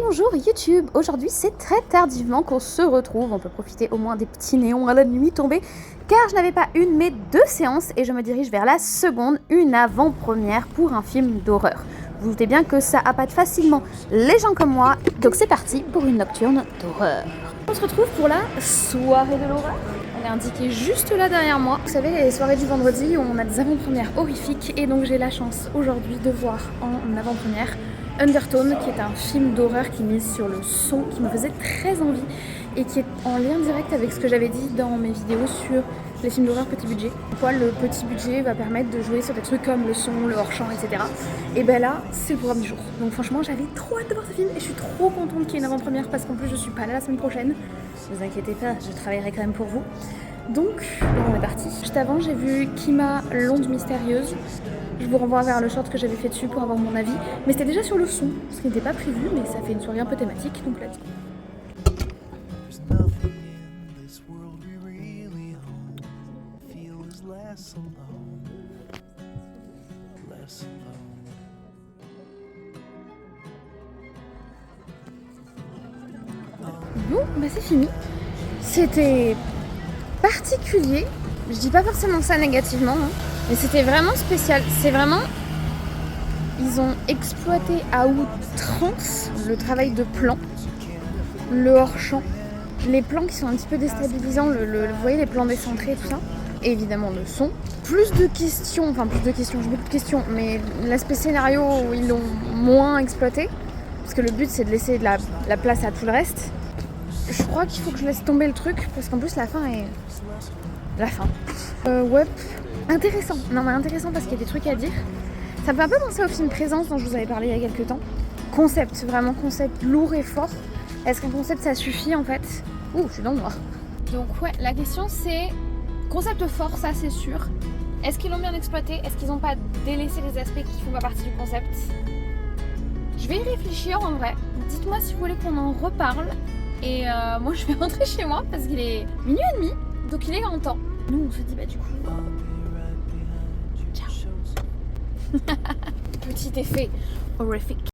Et bonjour YouTube, aujourd'hui c'est très tardivement qu'on se retrouve, on peut profiter au moins des petits néons à la nuit tombée car je n'avais pas une mais deux séances et je me dirige vers la seconde, une avant-première pour un film d'horreur. Vous vous doutez bien que ça appâte facilement les gens comme moi, donc c'est parti pour une nocturne d'horreur. On se retrouve pour la soirée de l'horreur. Elle est indiquée juste là derrière moi. Vous savez, les soirées du vendredi où on a des avant-premières horrifiques et donc j'ai la chance aujourd'hui de voir en avant-première Undertone, qui est un film d'horreur qui mise sur le son, qui me faisait très envie et qui est en lien direct avec ce que j'avais dit dans mes vidéos sur les films d'horreur petit budget. Pourquoi le petit budget va permettre de jouer sur des trucs comme le son, le hors-champ, etc. Et ben là, c'est le programme du jour. Donc franchement, j'avais trop hâte de voir ce film et je suis trop contente qu'il y ait une avant-première parce qu'en plus je suis pas là la semaine prochaine. Ne vous inquiétez pas, je travaillerai quand même pour vous. Donc, on est parti. Juste avant, j'ai vu Kima, l'onde mystérieuse. Je vous renvoie vers le short que j'avais fait dessus pour avoir mon avis. Mais c'était déjà sur le son, ce qui n'était pas prévu, mais ça fait une soirée un peu thématique, donc let's go. Bon, bah c'est fini. C'était particulier. Je dis pas forcément ça négativement, hein, mais c'était vraiment spécial. C'est vraiment... Ils ont exploité à outrance le travail de plan, le hors-champ, les plans qui sont un petit peu déstabilisants, vous voyez les plans décentrés et tout ça, et évidemment le son. Plus de questions, j'ai beaucoup de questions, mais l'aspect scénario ils l'ont moins exploité, parce que le but c'est de laisser de la place à tout le reste. Je crois qu'il faut que je laisse tomber le truc, parce qu'en plus la fin est... La fin. Ouais, intéressant. Non mais intéressant parce qu'il y a des trucs à dire. Ça me fait un peu penser au film Présence dont je vous avais parlé il y a quelques temps. Concept, vraiment concept lourd et fort. Est-ce qu'un concept ça suffit en fait? Ouh, je suis dans le noir. Donc ouais, la question c'est... Concept fort, ça c'est sûr. Est-ce qu'ils l'ont bien exploité? Est-ce qu'ils n'ont pas délaissé les aspects qui font pas partie du concept? Je vais y réfléchir en vrai. Dites-moi si vous voulez qu'on en reparle. Et moi je vais rentrer chez moi parce qu'il est 00h30. Donc il est grand temps. Nous on se dit bah du coup... Ciao. Petit effet horrifique.